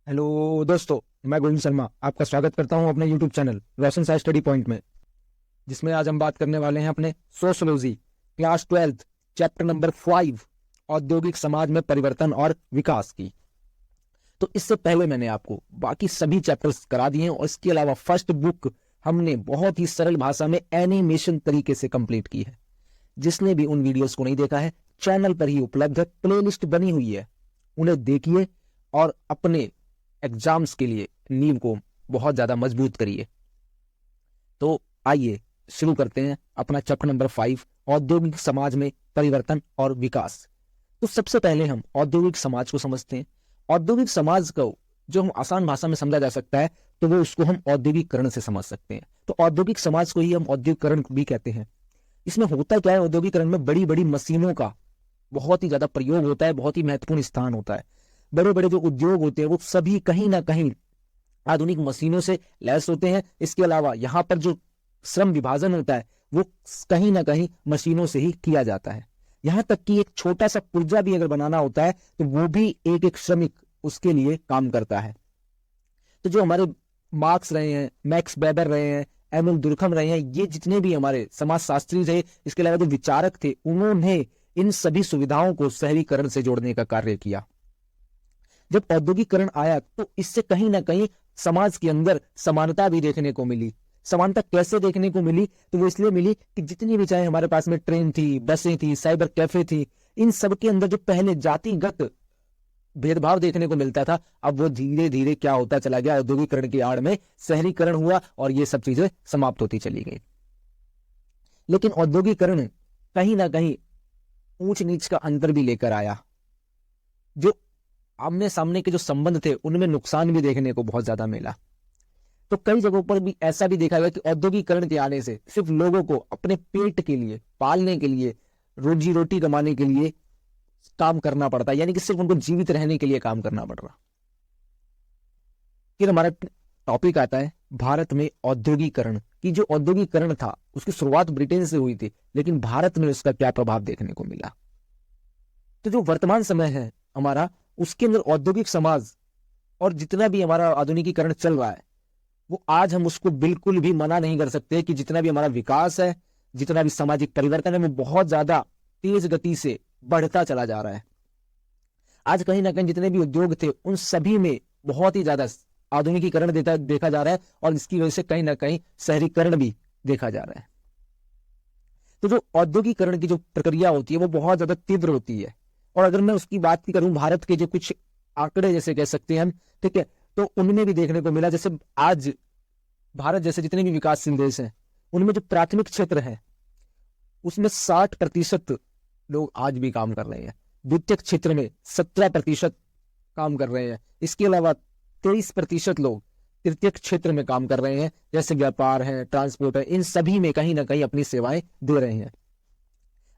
Hello दोस्तों, मैं गोविंद शर्मा आपका स्वागत करता हूं अपने YouTube चैनल रोशन साई स्टडी पॉइंट में, जिसमें आज हम बात करने वाले हैं अपने सोशियोलॉजी क्लास 12 चैप्टर नंबर 5 औद्योगिक समाज में परिवर्तन और विकास की। तो इससे पहले मैंने आपको बाकी सभी चैप्टर्स करा दिए हैं और इसके अलावा फर्स्ट बुक हमने बहुत ही सरल भाषा में एनिमेशन तरीके से कंप्लीट की है। जिसने भी उन वीडियोस को नहीं देखा है, चैनल पर ही उपलब्ध है, प्लेलिस्ट बनी हुई है, उन्हें देखिए और अपने एग्जाम्स के लिए नींव को बहुत ज्यादा मजबूत करिए। तो आइए शुरू करते हैं अपना चैप्टर नंबर 5 औद्योगिक समाज में परिवर्तन और विकास। तो सबसे पहले हम औद्योगिक समाज को समझते हैं। औद्योगिक समाज को जो हम आसान भाषा में समझा जा सकता है तो वो उसको हम औद्योगिकरण से समझ सकते हैं। तो औद्योगिक समाज को ही हम औद्योगिकरण भी कहते हैं। इसमें होता क्या है, औद्योगिकरण में बड़ी बड़ी मशीनों का बहुत ही ज्यादा प्रयोग होता है, बहुत ही महत्वपूर्ण स्थान होता है। बड़े बड़े जो उद्योग होते हैं वो सभी कहीं ना कहीं आधुनिक मशीनों से लैस होते हैं। इसके अलावा यहाँ पर जो श्रम विभाजन होता है वो कहीं ना कहीं मशीनों से ही किया जाता है। यहाँ तक कि एक छोटा सा पुर्जा भी अगर बनाना होता है तो वो भी एक एक श्रमिक उसके लिए काम करता है। तो जो हमारे मार्क्स रहे हैं, मैक्स वेबर रहे हैं, एमिल दुर्कहेम रहे हैं, ये जितने भी हमारे समाजशास्त्री थे, इसके अलावा जो विचारक थे, उन्होंने इन सभी सुविधाओं को शहरीकरण से जोड़ने का कार्य किया। जब औद्योगिकरण आया तो इससे कहीं ना कहीं समाज के अंदर समानता भी देखने को मिली। समानता कैसे देखने को मिली? तो वो इसलिए मिली कि जितनी भी चाहे हमारे पास में ट्रेन थी, बसें थी, साइबर कैफे थी, इन सब के अंदर जो पहले जातिगत भेदभाव देखने को मिलता था, अब वो धीरे धीरे क्या होता चला गया, औद्योगिकरण की आड़ में शहरीकरण हुआ और ये सब चीजें समाप्त होती चली गई। लेकिन औद्योगिकरण कहीं ना कहीं ऊंच नीच का अंतर भी लेकर आया। जो आमने सामने के जो संबंध थे उनमें नुकसान भी देखने को बहुत ज्यादा मिला। तो कई जगहों पर भी ऐसा भी देखा गया कि औद्योगिकरण के आने से सिर्फ लोगों को अपने पेट के लिए, पालने के लिए, रोजी रोटी कमाने के लिए काम करना पड़ता है, यानी कि सिर्फ उनको जीवित रहने के लिए काम करना पड़ रहा। फिर हमारा टॉपिक आता है भारत में औद्योगिकरण की। जो औद्योगिकरण था उसकी शुरुआत ब्रिटेन से हुई थी, लेकिन भारत में उसका क्या प्रभाव देखने को मिला। तो जो वर्तमान समय है हमारा, उसके अंदर औद्योगिक समाज और जितना भी हमारा आधुनिकीकरण चल रहा है वो आज हम उसको बिल्कुल भी मना नहीं कर सकते कि जितना भी हमारा विकास है, जितना भी सामाजिक परिवर्तन है, वो बहुत ज्यादा तेज गति से बढ़ता चला जा रहा है। आज कहीं ना कहीं जितने भी उद्योग थे उन सभी में बहुत ही ज्यादा आधुनिकीकरण देखा जा रहा है और इसकी वजह से कहीं ना कहीं शहरीकरण भी देखा जा रहा है। तो जो औद्योगिकरण की जो प्रक्रिया होती है वो बहुत ज्यादा तीव्र होती है। और अगर मैं उसकी बात करूं, भारत के जो कुछ आंकड़े जैसे कह सकते हैं हम, ठीक है, तो उनमें भी देखने को मिला, जैसे आज भारत जैसे जितने भी विकासशील देश हैं उनमें जो प्राथमिक क्षेत्र है उसमें 60% लोग आज भी काम कर रहे हैं। द्वितीयक क्षेत्र में 17% काम कर रहे हैं। इसके अलावा 23% लोग तृतीयक क्षेत्र में काम कर रहे हैं, जैसे व्यापार है, ट्रांसपोर्ट है, इन सभी में कहीं ना कहीं अपनी सेवाएं दे रहे हैं।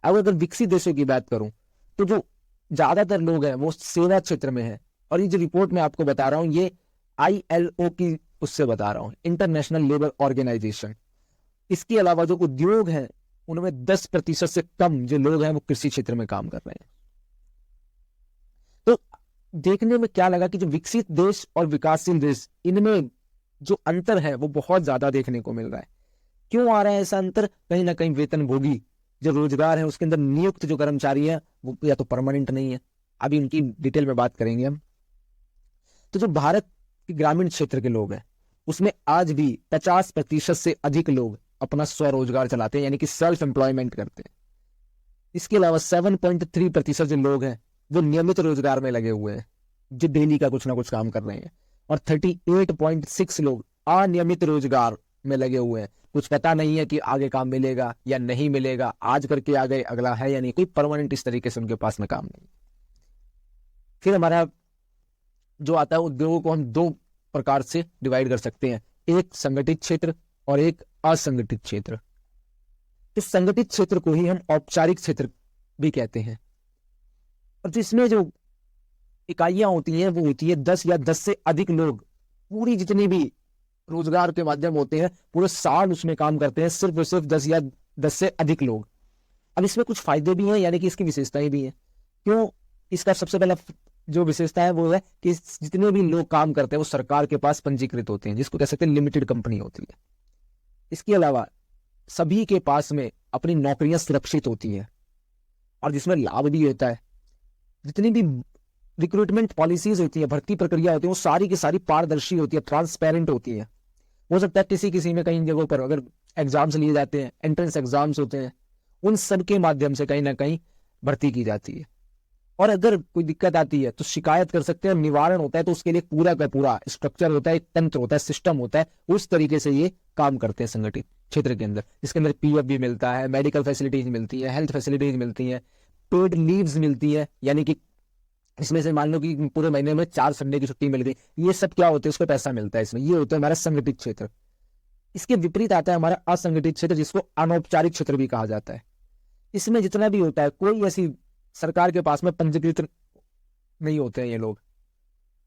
अब अगर विकसित देशों की बात करूं तो जो ज्यादातर लोग हैं वो सेवा क्षेत्र में है। और ये जो रिपोर्ट मैं आपको बता रहा हूं ये ILO की उससे बता रहा हूं, इंटरनेशनल लेबर ऑर्गेनाइजेशन। इसके अलावा जो उद्योग हैं उनमें 10% से कम जो लोग हैं वो कृषि क्षेत्र में काम कर रहे हैं। तो देखने में क्या लगा कि जो विकसित देश और विकासशील देश, इनमें जो अंतर है वो बहुत ज्यादा देखने को मिल रहा है। क्यों आ रहा है ऐसा अंतर? कहीं ना कहीं वेतनभोगी जो रोजगार है उसके अंदर नियुक्त जो कर्मचारी है वो या तो परमानेंट नहीं है। अभी उनकी डिटेल में बात करेंगे हम। तो जो भारत के ग्रामीण क्षेत्र के लोग हैं उसमें आज भी 50% से अधिक लोग अपना स्वरोजगार चलाते हैं, यानी कि सेल्फ एम्प्लॉयमेंट करते हैं। इसके अलावा 7.3% जो लोग हैं वो नियमित रोजगार में लगे हुए हैं, जो डेली का कुछ ना कुछ काम कर रहे हैं। और 38.6 लोग अनियमित रोजगार में लगे हुए हैं। कुछ पता नहीं है कि आगे काम मिलेगा या नहीं मिलेगा, आज करके आ गए अगला है या नहीं, कोई परमानेंट इस तरीके से उनके पास में काम नहीं। फिर हमारा जो आता है उद्योगों को हम 2 प्रकार से डिवाइड कर सकते हैं, एक संगठित क्षेत्र और एक असंगठित क्षेत्र। इस संगठित क्षेत्र को ही हम औपचारिक क्षेत्र भी कहते हैं। और जिसमें जो इकाइयां होती हैं वो होती है 10 या 10 से अधिक लोग, पूरी जितनी भी रोजगार के माध्यम होते हैं पूरे साल उसमें काम करते हैं, सिर्फ और सिर्फ 10 या 10 से अधिक लोग। अब इसमें कुछ फायदे भी हैं, यानी कि इसकी विशेषताएं भी हैं। क्यों? इसका सबसे पहला जो विशेषता है वो है कि जितने भी लोग काम करते हैं वो सरकार के पास पंजीकृत होते हैं, जिसको कह सकते हैं लिमिटेड कंपनी होती है। इसके अलावा सभी के पास में अपनी नौकरियां सुरक्षित होती हैं और जिसमें लाभ भी होता है। जितनी भी रिक्रूटमेंट पॉलिसीज होती है, भर्ती प्रक्रिया होती है, वो सारी की सारी पारदर्शी होती है, ट्रांसपेरेंट होती है। हो सकता है किसी किसी में कई जगहों पर अगर एग्जाम्स लिए जाते हैं, एंट्रेंस एग्जाम्स होते हैं, उन सब के माध्यम से कहीं ना कहीं भर्ती की जाती है। और अगर कोई दिक्कत आती है तो शिकायत कर सकते हैं, निवारण होता है, तो उसके लिए पूरा का पूरा स्ट्रक्चर होता है, एक तंत्र होता है, सिस्टम होता है। उस तरीके से ये काम करते हैं संगठित क्षेत्र के अंदर, जिसके अंदर पीएफ भी मिलता है, मेडिकल फैसिलिटीज मिलती है, हेल्थ फैसिलिटीज मिलती है, पेड लीव्स मिलती है, यानी कि इसमें से मान लो कि पूरे महीने में 4 संडे की छुट्टी मिल गई, ये सब क्या होते हैं, उसको पैसा मिलता है इसमें। ये होता है हमारा संगठित क्षेत्र। इसके विपरीत आता है हमारा असंगठित क्षेत्र, जिसको अनौपचारिक क्षेत्र भी कहा जाता है। इसमें जितना भी होता है, कोई ऐसी सरकार के पास में पंजीकृत नहीं होते हैं ये लोग।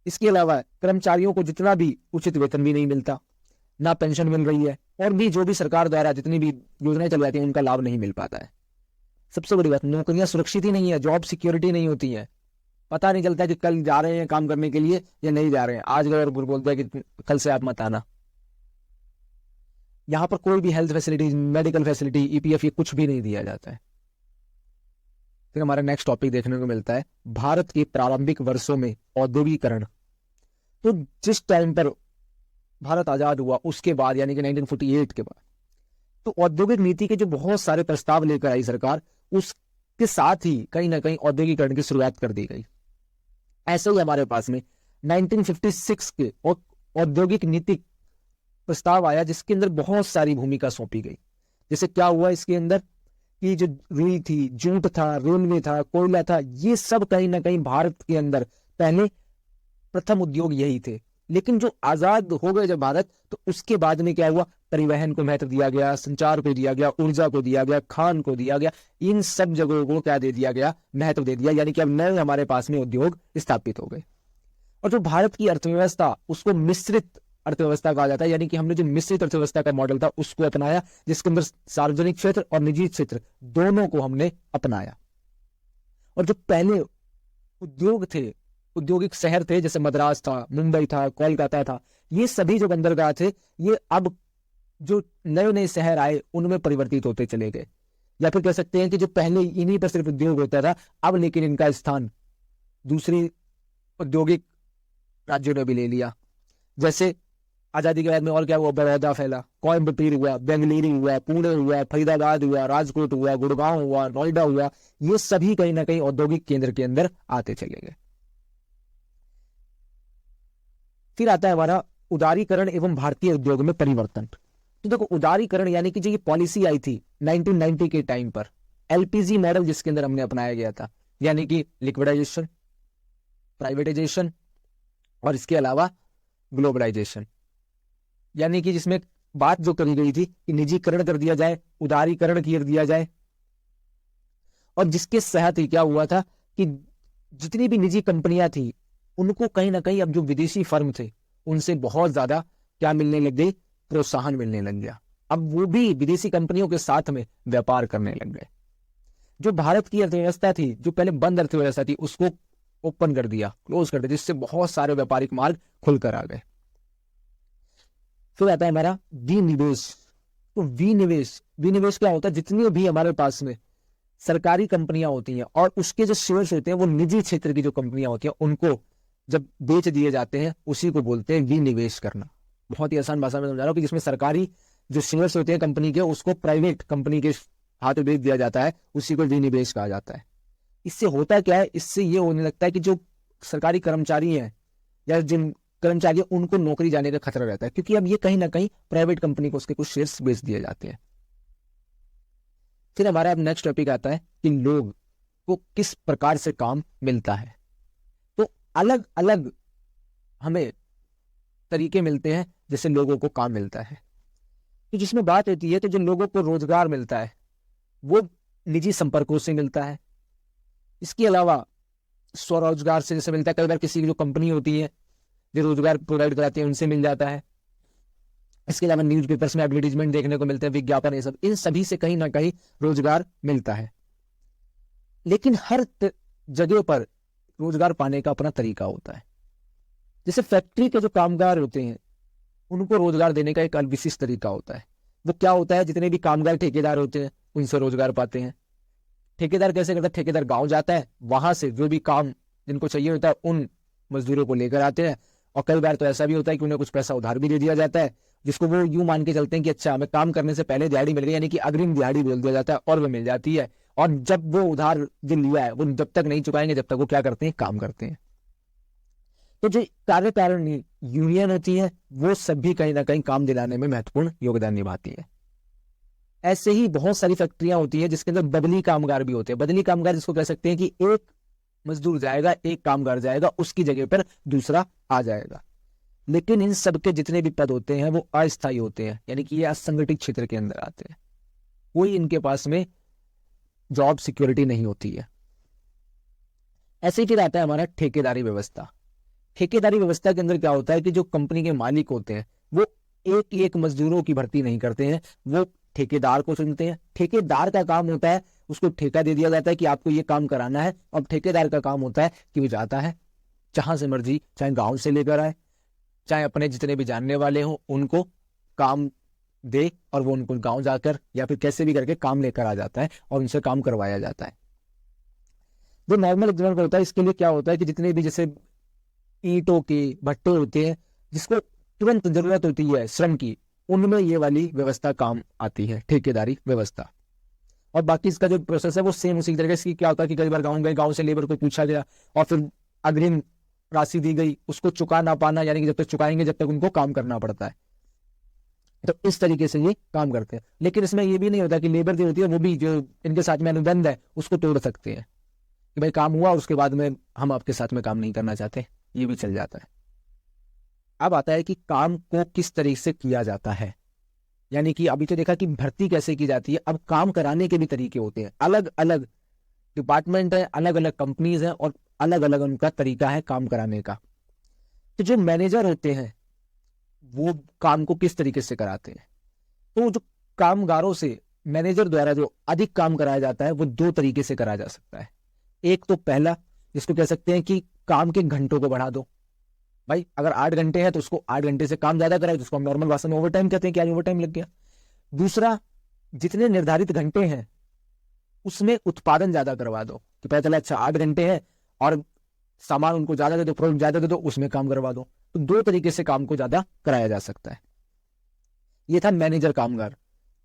इसके अलावा कर्मचारियों को जितना भी उचित वेतन भी नहीं मिलता, ना पेंशन मिल रही है, और भी जो भी सरकार द्वारा जितनी भी योजनाएं चल जाती हैं उनका लाभ नहीं मिल पाता है। सबसे बड़ी बात, नौकरियां सुरक्षित ही नहीं है, जॉब सिक्योरिटी नहीं होती है। पता नहीं चलता है कि कल जा रहे हैं काम करने के लिए या नहीं जा रहे हैं। आज अगर बोलते हैं कि कल से आप मत आना। यहां पर कोई भी health facility, medical facility, EPF, ये कुछ भी नहीं दिया जाता है। फिर हमारा नेक्स्ट टॉपिक देखने को मिलता है भारत के प्रारंभिक वर्षों में औद्योगिकरण। तो जिस टाइम पर भारत आजाद हुआ उसके बाद, यानी कि 1948 के बाद, तो औद्योगिक नीति के जो बहुत सारे प्रस्ताव लेकर आई सरकार, उसके साथ ही कहीं ना कहीं औद्योगिकरण की शुरुआत कर दी गई। ऐसे ही हमारे पास में 1956 के औद्योगिक नीति प्रस्ताव आया, जिसके अंदर बहुत सारी भूमिका सौंपी गई। जैसे क्या हुआ इसके अंदर कि जो रुई थी, जूट था, रेलवे था, कोयला था, ये सब कहीं ना कहीं भारत के अंदर पहले प्रथम उद्योग यही थे। लेकिन जो आजाद हो गए जब भारत, तो उसके बाद में क्या हुआ, परिवहन को महत्व दिया गया, संचार को दिया गया, ऊर्जा को दिया गया, खान को दिया गया, इन सब जगहों को क्या दे दिया गया, महत्व दे दिया। यानी कि अब नए हमारे पास में उद्योग स्थापित हो गए। और जो भारत की अर्थव्यवस्था, उसको मिश्रित अर्थव्यवस्था कहा जाता है। यानी कि हमने जो मिश्रित अर्थव्यवस्था का मॉडल था उसको अपनाया, जिसके अंदर सार्वजनिक क्षेत्र और निजी क्षेत्र दोनों को हमने अपनाया। और जो पहले उद्योग थे, औद्योगिक शहर थे, जैसे मद्रास था, मुंबई था, कोलकाता था, ये सभी जो बंदरगाह थे, ये अब जो नए नए शहर आए उनमें परिवर्तित होते चले गए। या फिर कह सकते हैं कि जो पहले इन्हीं पर सिर्फ उद्योग होता था, अब लेकिन इनका स्थान दूसरी औद्योगिक राज्यों ने भी ले लिया। जैसे आजादी के बाद में और क्या हुआ, बड़ौदा फैला, कोयम्बटूर हुआ, बेंगलुरु हुआ, पुणे हुआ, फरीदाबाद हुआ, राजकोट हुआ, गुड़गांव हुआ, नोएडा हुआ, ये सभी कहीं ना कहीं औद्योगिक केंद्र के अंदर आते चले गए। फिर आता है हमारा उदारीकरण एवं भारतीय उद्योग में परिवर्तन। तो देखो, उदारीकरण यानी कि जो ये पॉलिसी आई थी 1990 के टाइम पर, एलपीजी मॉडल जिसके अंदर हमने अपनाया गया था, यानी कि लिक्विडाइजेशन, प्राइवेटाइजेशन और इसके अलावा ग्लोबलाइजेशन, यानी कि जिसमें बात जो करी गई थी कि निजीकरण कर दिया जाए, उदारीकरण कर दिया जाए। और जिसके साथ ही क्या हुआ था कि जितनी भी निजी कंपनियां थी उनको कहीं ना कहीं अब जो विदेशी फर्म थे उनसे बहुत ज्यादा क्या मिलने लग गई, प्रोत्साहन मिलने लग गया। अब वो भी विदेशी कंपनियों के साथ में व्यापार करने लग गए। जो भारत की अर्थव्यवस्था थी, जो पहले बंद अर्थव्यवस्था थी, उसको ओपन कर दिया, क्लोज कर दिया, जिससे बहुत सारे व्यापारिक मार्ग खुलकर आ गए। फिर आता है हमारा विनिवेश। तो विनिवेश क्या होता है, जितनी भी हमारे पास में सरकारी कंपनियां होती हैं और उसके जो शेयर्स होते हैं वो निजी क्षेत्र की जो कंपनियां होती हैं उनको जब बेच दिए जाते हैं, उसी को बोलते हैं विनिवेश करना। बहुत ही आसान भाषा में समझा रहा हूं कि जिसमें सरकारी जो शेयर्स होते हैं कंपनी के, उसको प्राइवेट कंपनी के हाथ में बेच दिया जाता है, उसी को विनिवेश कहा जाता है। इससे होता क्या है, इससे ये होने लगता है कि जो सरकारी कर्मचारी हैं या जिन कर्मचारी उनको नौकरी जाने का खतरा रहता है, क्योंकि अब ये कहीं ना कहीं प्राइवेट कंपनी को उसके कुछ शेयर्स बेच दिए जाते हैं। फिर हमारा अब नेक्स्ट टॉपिक आता है कि लोग को किस प्रकार से काम मिलता है। तो अलग अलग हमें तरीके मिलते हैं जैसे लोगों को काम मिलता है। तो जिसमें बात होती है तो जो लोगों को रोजगार मिलता है वो निजी संपर्कों से मिलता है। इसके अलावा स्वरोजगार से जैसे मिलता है, कई बार किसी की जो कंपनी होती है जो रोजगार प्रोवाइड कराती है उनसे मिल जाता है। इसके अलावा न्यूज़पेपर्स में एडवर्टीजमेंट देखने को मिलते हैं, विज्ञापन, ये सब, इन सभी से कहीं ना कहीं रोजगार मिलता है। लेकिन हर जगह पर रोजगार पाने का अपना तरीका होता है। जैसे फैक्ट्री के जो कामगार होते हैं उनको रोजगार देने का एक विशिष्ट तरीका होता है। वो क्या होता है, जितने भी कामगार ठेकेदार होते हैं उनसे रोजगार पाते हैं। ठेकेदार कैसे करता है, ठेकेदार गांव जाता है, वहां से जो भी काम जिनको चाहिए होता है उन मजदूरों को लेकर आते हैं। और कई बार तो ऐसा भी होता है कि उन्हें कुछ पैसा उधार भी दे दिया जाता है, जिसको वो यूं मान के चलते हैं कि अच्छा हमें काम करने से पहले दिहाड़ी मिल गई, यानी कि अग्रिम दिहाड़ी बोल दिया जाता है और वो मिल जाती है। और जब वो उधार जो लिया है वो जब तक नहीं चुकाएंगे जब तक वो क्या करते हैं, काम करते हैं। तो जो कार्यकारिणी यूनियन होती है वो सभी कहीं ना कहीं काम दिलाने में महत्वपूर्ण योगदान निभाती है। ऐसे ही बहुत सारी फैक्ट्रियां होती है जिसके अंदर बदली कामगार भी होते हैं। बदली कामगार जिसको कह सकते हैं कि एक मजदूर जाएगा, एक कामगार जाएगा, उसकी जगह पर दूसरा आ जाएगा। लेकिन इन सब के जितने भी पद होते हैं वो अस्थायी होते हैं, यानी कि ये असंगठित क्षेत्र के अंदर आते हैं। कोई इनके पास में जॉब सिक्योरिटी नहीं होती है। ऐसे ही फिर आता है हमारा ठेकेदारी व्यवस्था। ठेकेदारी व्यवस्था के अंदर क्या होता है कि जो कंपनी के मालिक होते हैं वो एक एक मजदूरों की भर्ती नहीं करते हैं, वो ठेकेदार को चुनते हैं। ठेकेदार का काम होता है, उसको ठेका दे दिया जाता है कि आपको ये काम कराना है। अब ठेकेदार का काम होता है कि वो जाता है जहां से मर्जी, चाहे गांव से लेकर आए, चाहे अपने जितने भी जानने वाले हों उनको काम दे, और वो उनको गांव जाकर या फिर कैसे भी करके काम लेकर आ जाता है और उनसे काम करवाया जाता है। जो नॉर्मल एग्जाम्पल होता है इसके लिए क्या होता है कि जितने भी जैसे ईंटों के भट्टे होते हैं जिसको तुरंत जरूरत होती है श्रम की, उनमें ये वाली व्यवस्था काम आती है, ठेकेदारी व्यवस्था। और बाकी इसका जो प्रोसेस है वो सेम उसी तरीके से क्या होता है कि कई बार गाँव गए, गाँव से लेबर को पूछा गया और फिर अग्रिम राशि दी गई, उसको चुका ना पाना, यानी कि जब तक चुकाएंगे जब तक उनको काम करना पड़ता है। तो इस तरीके से ये काम करते हैं। लेकिन इसमें ये भी नहीं होता कि लेबर जो होती है वो भी जो इनके साथ में अनुबंध है उसको तोड़ सकते हैं कि भाई काम हुआ उसके बाद में हम आपके साथ में काम नहीं करना चाहते, ये भी चल जाता है। अब आता है कि काम को किस तरीके से किया जाता है, यानी कि अभी तो देखा कि भर्ती कैसे की जाती है, अब काम कराने के भी तरीके होते हैं। अलग अलग डिपार्टमेंट है, अलग अलग कंपनीज हैं और अलग अलग उनका तरीका है काम कराने का। तो जो मैनेजर होते हैं वो काम को किस तरीके से कराते हैं, तो जो कामगारों से मैनेजर द्वारा जो अधिक काम कराया जाता है वो दो तरीके से करा जा सकता है। एक तो पहला जिसको कह सकते हैं कि काम के घंटों को बढ़ा दो। भाई अगर 8 घंटे है तो उसको 8 घंटे से काम ज्यादा कराए, जिसको हम नॉर्मल भाषा में ओवर टाइम कहते हैं कि आज ओवर टाइम लग गया। दूसरा, जितने निर्धारित घंटे हैं उसमें उत्पादन ज्यादा करवा दो कि पता चला अच्छा 8 घंटे हैं और सामान उनको ज्यादा दे दो, प्रोडक्ट ज्यादा दे दो, उसमें काम करवा दो। तो दो तरीके से काम को ज्यादा कराया जा सकता है। ये था मैनेजर कामगार।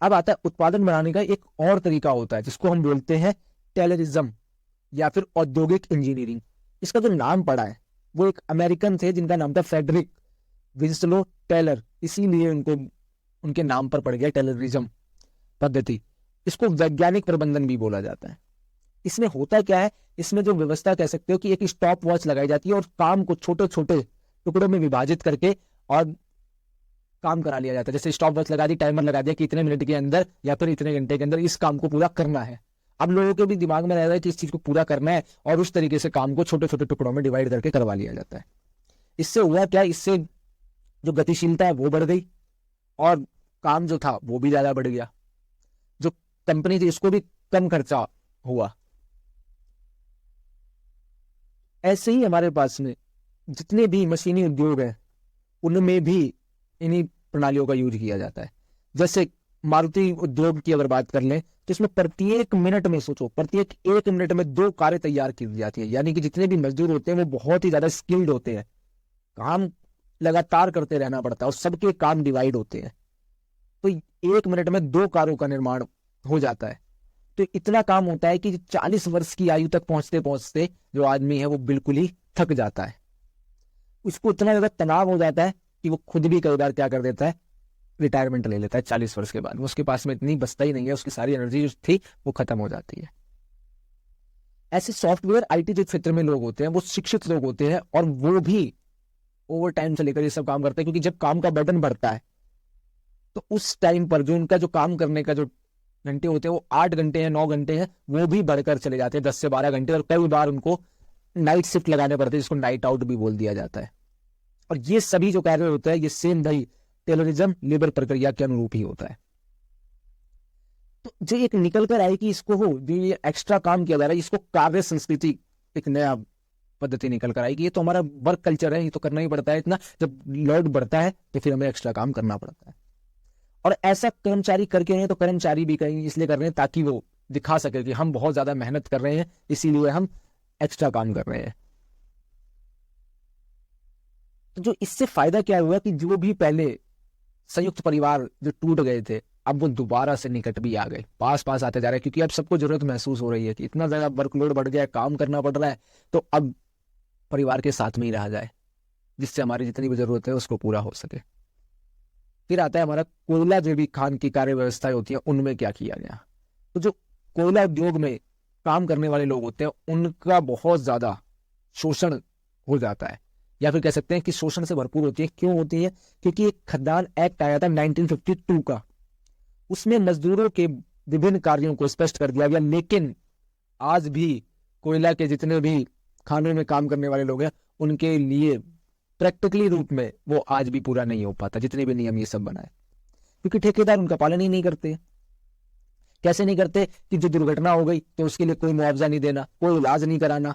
अब आता है उत्पादन बढ़ाने का एक और तरीका होता है जिसको हम बोलते हैं टेलरिज्म या फिर औद्योगिक इंजीनियरिंग। इसका जो नाम पड़ा है वो एक अमेरिकन थे जिनका नाम था फ्रेडरिक विंस्लो टेलर, इसीलिए उनको उनके नाम पर पड़ गया टेलरिज्म पद्धति। इसको वैज्ञानिक प्रबंधन भी बोला जाता है। इसमें होता क्या है, इसमें जो व्यवस्था कह सकते हो कि एक स्टॉप वॉच लगाई जाती है और काम को छोटे छोटे टुकड़ों में विभाजित करके और काम करा लिया जाता है। जैसे स्टॉप वॉच लगा दी, टाइमर लगा दिया कि इतने मिनट के अंदर या फिर इतने घंटे के अंदर इस काम को पूरा करना है। अब लोगों के भी दिमाग में रह रहा है कि इस चीज को पूरा करना है और उस तरीके से काम को छोटे छोटे टुकड़ों में डिवाइड करके करवा लिया जाता है। इससे हुआ क्या, इससे जो गतिशीलता है वो बढ़ गई और काम जो था वो भी ज्यादा बढ़ गया। जो कंपनी थी इसको भी कम खर्चा हुआ। ऐसे ही हमारे पास में जितने भी मशीनी उद्योग हैं उनमें भी इन्हीं प्रणालियों का यूज किया जाता है। जैसे मारुति उद्योग की अगर बात कर लें तो इसमें प्रत्येक मिनट में सोचो, प्रत्येक 1 मिनट में 2 कारें तैयार की जाती है। यानी कि जितने भी मजदूर होते हैं वो बहुत ही ज्यादा स्किल्ड होते हैं, काम लगातार करते रहना पड़ता है और सबके काम डिवाइड होते हैं। तो 1 मिनट में 2 कारों का निर्माण हो जाता है। तो इतना काम होता है कि 40 वर्ष की आयु तक पहुंचते पहुंचते जो आदमी है वो बिल्कुल ही थक जाता है। उसको इतना ज्यादा तनाव हो जाता है कि वो खुद भी कई बार क्या कर देता है, रिटायरमेंट ले लेता है 40 वर्ष के बाद। उसके पास में इतनी बचता ही नहीं है, उसकी सारी एनर्जी जो थी वो खत्म हो जाती है। ऐसे सॉफ्टवेयर आईटी जो क्षेत्र में लोग होते हैं वो शिक्षित लोग होते हैं और वो भी ओवर टाइम से लेकर ये सब काम करते हैं, क्योंकि जब काम का बर्डन बढ़ता है तो उस टाइम पर जो उनका जो काम करने का जो घंटे होते हैं वो 8 घंटे हैं, 9 घंटे हैं, वो भी बढ़कर चले जाते हैं 10 से 12 घंटे। और कई बार उनको नाइट शिफ्ट लगाने पड़ते हैं जिसको नाइट आउट भी बोल दिया जाता है। और ये सभी जो कार्य होता है ये सेम भाई टेलरिज्म लेबर प्रक्रिया के अनुरूप ही होता है। तो जो एक निकल कर आए कि इसको हो जो ये एक्स्ट्रा काम किया जा रहा है इसको कार्य संस्कृति एक नया पद्धति निकल कर आएगी। ये तो हमारा वर्क कल्चर है, ये तो करना ही पड़ता है। इतना जब लोड बढ़ता है तो फिर हमें एक्स्ट्रा काम करना पड़ता है। और ऐसा कर्मचारी करके नहीं तो कर्मचारी भी कहीं इसलिए कर रहे हैं ताकि वो दिखा सके कि हम बहुत ज्यादा मेहनत कर रहे हैं, इसीलिए हम एक्स्ट्रा काम कर रहे हैं। तो जो इससे फायदा क्या हुआ कि जो भी पहले संयुक्त परिवार जो टूट गए थे, अब वो दोबारा से निकट भी आ गए, पास पास आते जा रहे हैं, क्योंकि अब सबको जरूरत महसूस हो रही है कि इतना ज्यादा वर्कलोड बढ़ गया है, काम करना पड़ रहा है, तो अब परिवार के साथ में ही रहा जाए, जिससे हमारी जितनी भी जरूरत है उसको पूरा हो सके। फिर आता है हमारा कोयला जो भी खान की कार्य व्यवस्थाएं होती है, उनमें क्या किया गया। तो जो कोयला उद्योग में काम करने वाले लोग होते हैं, उनका बहुत ज्यादा शोषण हो जाता है, या फिर कह सकते हैं कि शोषण से भरपूर होती है। क्यों होती है? क्योंकि एक खदान एक्ट आया था 1952 का, उसमें मजदूरों के विभिन्न कार्यों को स्पष्ट कर दिया गया, लेकिन आज भी कोयला के जितने भी खानों में काम करने वाले लोग हैं, उनके लिए प्रैक्टिकली रूप में वो आज भी पूरा नहीं हो पाता, जितने भी नियम ये सब बनाए, क्योंकि ठेकेदार उनका पालन ही नहीं करते। कैसे नहीं करते? कि जो दुर्घटना हो गई तो उसके लिए कोई मुआवजा नहीं देना, कोई इलाज नहीं कराना,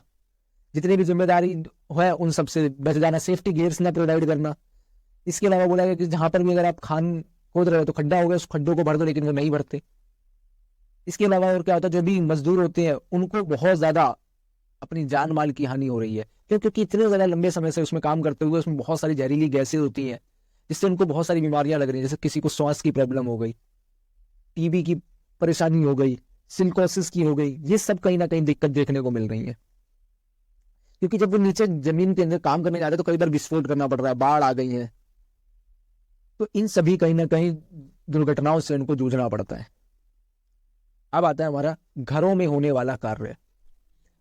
जितनी भी जिम्मेदारी है उन सबसे बच जाना, सेफ्टी गियर्स ना प्रोवाइड करना। इसके अलावा बोला गया कि जहां पर भी अगर आप खान खोद रहे हो तो खड्डा हो गया, उस खड्डों को भर दो, लेकिन वो नहीं भरते। इसके अलावा और क्या होता है, जो भी मजदूर होते हैं उनको बहुत ज्यादा अपनी जान माल की हानि हो रही है, क्योंकि इतने ज्यादा लंबे समय से उसमें काम करते हुए उसमें बहुत सारी जहरीली गैसें होती हैं, जिससे उनको बहुत सारी बीमारियां लग रही हैं। जैसे किसी को श्वास की प्रॉब्लम हो गई, टीबी की परेशानी हो गई, सिलिकोसिस की हो गई, ये सब कहीं ना कहीं दिक्कत देखने को मिल रही है। क्योंकि जब वो नीचे जमीन के अंदर काम करने जा रहे हैं तो कई बार विस्फोट करना पड़ रहा है, बाढ़ आ गई है, तो इन सभी कहीं ना कहीं दुर्घटनाओं से उनको जूझना पड़ता है। अब आता है हमारा घरों में होने वाला कार्य।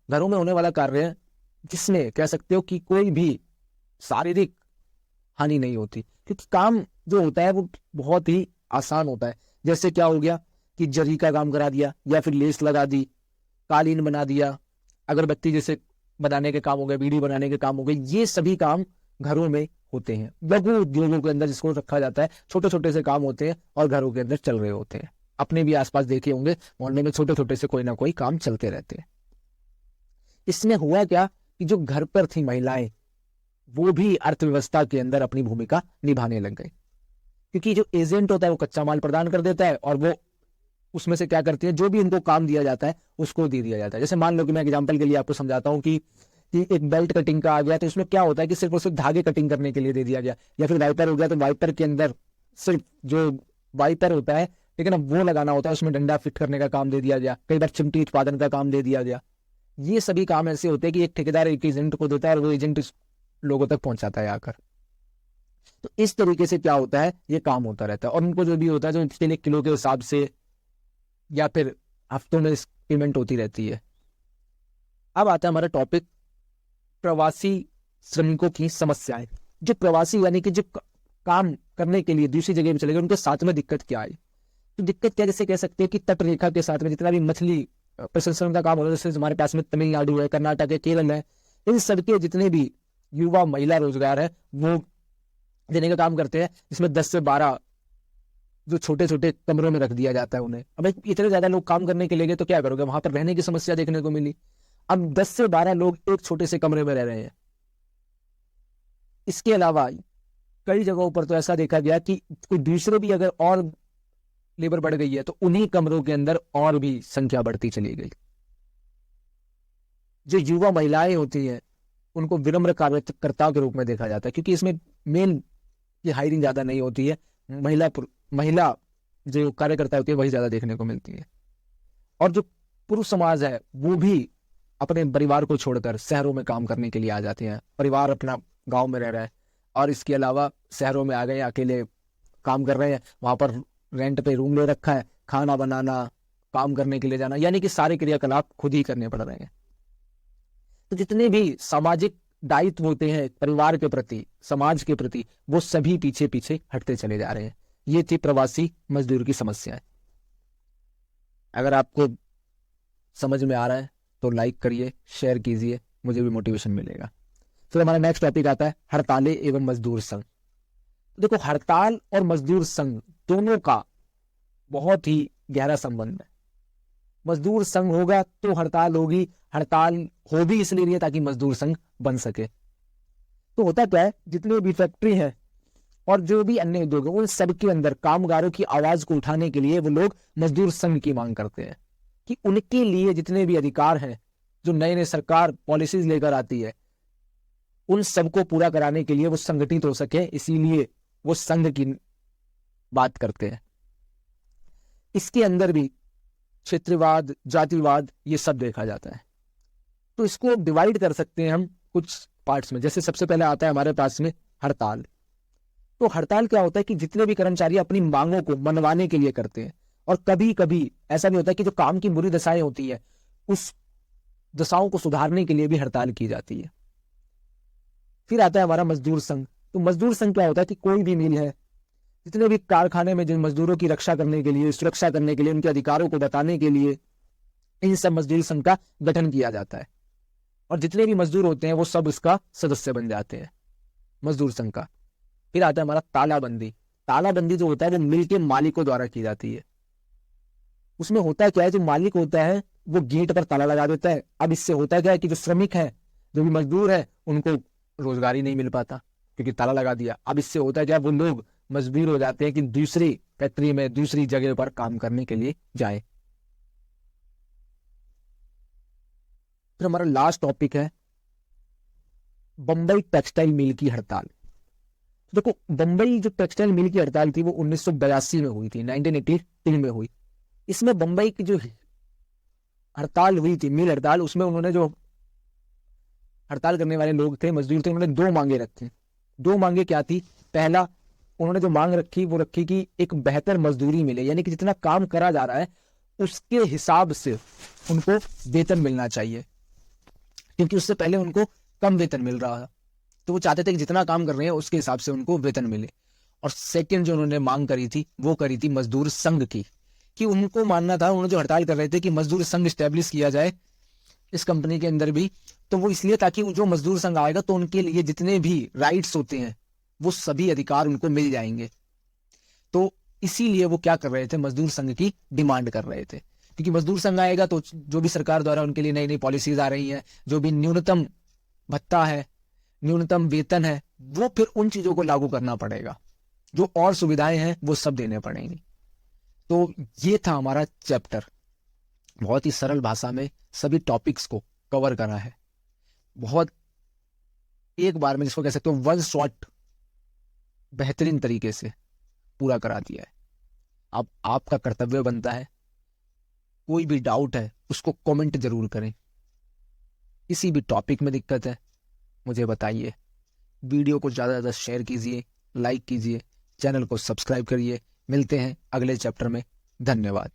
घरों में होने वाला कार्य जिसमें कह सकते हो कि कोई भी शारीरिक हानि नहीं होती, क्योंकि काम जो होता है वो बहुत ही आसान होता है। जैसे क्या हो गया कि जरी का काम करा दिया, या फिर लेस लगा दी, कालीन बना दिया, अगरबत्ती जैसे बनाने के काम हो गए, बीड़ी बनाने के काम हो गए, ये सभी काम घरों में होते हैं। लघु उद्योगों के अंदर जिसको रखा जाता है, छोटे छोटे से काम होते हैं और घरों के अंदर चल रहे होते हैं। अपने भी आसपास देखे होंगे, मोहल्ले में छोटे छोटे से कोई ना कोई काम चलते रहते हैं। इसमें हुआ क्या कि जो घर पर थी महिलाएं, वो भी अर्थव्यवस्था के अंदर अपनी भूमिका निभाने लग गई, क्योंकि जो एजेंट होता है वो कच्चा माल प्रदान कर देता है, और वो उसमें से क्या करती है, जो भी उनको काम दिया जाता है उसको दे दिया जाता है। जैसे मान लो कि मैं एग्जांपल के लिए आपको समझाता हूँ कि एक बेल्ट कटिंग का आ गया, तो इसमें क्या होता है कि सिर्फ और सिर्फ धागे कटिंग करने के लिए दे दिया गया, या फिर वाइपर हो गया तो वाइपर के अंदर सिर्फ जो वाइपर होता है, लेकिन अब वो लगाना होता है, उसमें डंडा फिट करने का काम दे दिया गया, कई बार चिमटी उत्पादन का काम दे दिया गया। ये सभी काम ऐसे होते हैं कि एक ठेकेदार एक एजेंट को देता है और वो एजेंट लोगों तक पहुंचाता है आकर। तो इस तरीके से क्या होता है, ये काम होता रहता है, और उनको जो भी होता है, जो इसके लिए किलो के हिसाब से या फिर हफ्तों में पेमेंट होती रहती है। अब आता है हमारा टॉपिक प्रवासी श्रमिकों की समस्याएं। जो प्रवासी यानी कि जो काम करने के लिए दूसरी जगह में चले गए, उनके साथ में दिक्कत क्या आई। तो दिक्कत क्या, जैसे कह सकते हैं कि तट रेखा के साथ में जितना भी मछली प्रसंस्करण का काम होता है, जैसे हमारे पास में तमिलनाडु है, कर्नाटक है, केरल है, इन सबके जितने भी युवा महिला रोजगार है वो देने का काम करते हैं, जिसमें 10 से 12 जो छोटे छोटे कमरों में रख दिया जाता है उन्हें। अब इतने ज्यादा लोग काम करने के लिए गए तो क्या करोगे, वहां पर रहने की समस्या देखने को मिली। अब 10 से 12 लोग एक छोटे से कमरे में रह रहे हैं। इसके अलावा कई जगहों पर तो ऐसा देखा गया कि कोई दूसरे भी अगर और लेबर बढ़ गई है तो उन्हीं कमरों के अंदर और भी संख्या बढ़ती चली गई। जो युवा महिलाएं होती हैं उनको विनम्र कार्यकर्ताओं के रूप में देखा जाता है, क्योंकि इसमें मेन की हायरिंग ज्यादा नहीं होती है, महिला जो कार्यकर्ता होती है वही ज्यादा देखने को मिलती है। और जो पुरुष समाज है वो भी अपने परिवार को छोड़कर शहरों में काम करने के लिए आ जाते हैं। परिवार अपना गांव में रह रहा है और इसके अलावा शहरों में आ गए, अकेले काम कर रहे हैं, वहां पर रेंट पे रूम ले रखा है, खाना बनाना, काम करने के लिए जाना, यानी कि सारे क्रियाकलाप खुद ही करने पड़ रहे हैं। तो जितने भी सामाजिक दायित्व होते हैं परिवार के प्रति, समाज के प्रति, वो सभी पीछे पीछे हटते चले जा रहे हैं। ये थी प्रवासी मजदूर की समस्याएं। अगर आपको समझ में आ रहा है तो लाइक करिए, शेयर कीजिए, मुझे भी मोटिवेशन मिलेगा। फिर हमारा नेक्स्ट टॉपिक आता है हड़तालें एवं मजदूर संघ। देखो, हड़ताल और मजदूर संघ दोनों का बहुत ही गहरा संबंध है। मजदूर संघ होगा तो हड़ताल होगी, हड़ताल हो भी इसलिए रही है ताकि मजदूर संघ बन सके। तो होता क्या है, जितने भी फैक्ट्री है और जो भी अन्य उद्योग है, उन सब के अंदर कामगारों की आवाज को उठाने के लिए वो लोग मजदूर संघ की मांग करते हैं कि उनके लिए जितने भी अधिकार हैं, जो नए नए सरकार पॉलिसीज लेकर आती है, उन सबको पूरा कराने के लिए वो संगठित हो सके, इसीलिए वो संघ की बात करते हैं। इसके अंदर भी क्षेत्रवाद, जातिवाद, ये सब देखा जाता है। तो इसको डिवाइड कर सकते हैं हम कुछ पार्ट्स में। जैसे सबसे पहले आता है हमारे पास में हड़ताल। तो हड़ताल क्या होता है कि जितने भी कर्मचारी अपनी मांगों को मनवाने के लिए करते हैं, और कभी कभी ऐसा भी होता है कि जो काम की बुरी दशाएं होती है, उस दशाओं को सुधारने के लिए भी हड़ताल की जाती है। फिर आता है हमारा मजदूर संघ। तो मजदूर संघ क्या होता है कि कोई भी मिल है, जितने भी कारखाने में जिन मजदूरों की रक्षा करने के लिए, सुरक्षा करने के लिए, उनके अधिकारों को बताने के लिए इन सब मजदूर संघ का गठन किया जाता है, और जितने भी मजदूर होते हैं वो सब इसका सदस्य बन जाते हैं, मजदूर संघ का। फिर आता है हमारा तालाबंदी। तालाबंदी जो होता है वो मिल के मालिकों द्वारा की जाती है। उसमें होता क्या है, जो मालिक होता है वो गेट पर ताला लगा देता है। अब इससे होता क्या है कि जो श्रमिक है, जो भी मजदूर है, उनको रोजगार ही नहीं मिल पाता क्योंकि ताला लगा दिया। अब इससे होता क्या है, वो लोग मजबूर हो जाते हैं कि दूसरी फैक्ट्री में, दूसरी जगह पर काम करने के लिए जाए। फिर हमारा लास्ट टॉपिक है बंबई टेक्सटाइल मिल की हड़ताल। देखो, बंबई जो टेक्सटाइल मिल की हड़ताल थी वो 1982 में हुई थी, 1983 में हुई। इसमें बंबई की जो हड़ताल हुई थी, मिल हड़ताल, उसमें उन्होंने जो हड़ताल करने वाले लोग थे, मजदूर थे, उन्होंने दो मांगे रखी। दो मांगे क्या थी? पहला, उन्होंने जो मांग रखी वो रखी कि एक बेहतर मजदूरी मिले, यानी कि जितना काम करा जा रहा है उसके हिसाब से उनको वेतन मिलना चाहिए, क्योंकि उससे पहले उनको कम वेतन मिल रहा था। तो वो चाहते थे कि जितना काम कर रहे हैं उसके हिसाब से उनको वेतन मिले। और सेकंड जो उन्होंने मांग करी थी वो करी थी मजदूर संघ की, कि उनको मानना था, उन्होंने जो हड़ताल कर रहे थे, कि मजदूर संघ स्टैब्लिश किया जाए इस कंपनी के अंदर भी। तो वो इसलिए ताकि जो मजदूर संघ आएगा तो उनके लिए जितने भी राइट्स होते हैं वो सभी अधिकार उनको मिल जाएंगे। तो इसीलिए वो क्या कर रहे थे, मजदूर संघ की डिमांड कर रहे थे, क्योंकि मजदूर संघ आएगा तो जो भी सरकार द्वारा उनके लिए नई नई पॉलिसीज आ रही हैं, जो भी न्यूनतम भत्ता है, न्यूनतम वेतन है, वो फिर उन चीजों को लागू करना पड़ेगा, जो और सुविधाएं हैं वो सब देने पड़ेंगी। तो ये था हमारा चैप्टर, बहुत ही सरल भाषा में सभी टॉपिक्स को कवर करा है, बहुत एक बार में, जिसको कह सकते हो वन शॉट, बेहतरीन तरीके से पूरा करा दिया है। अब आपका कर्तव्य बनता है, कोई भी डाउट है उसको कमेंट जरूर करें, किसी भी टॉपिक में दिक्कत है मुझे बताइए। वीडियो को ज़्यादा से ज़्यादा शेयर कीजिए, लाइक कीजिए, चैनल को सब्सक्राइब करिए। मिलते हैं अगले चैप्टर में। धन्यवाद।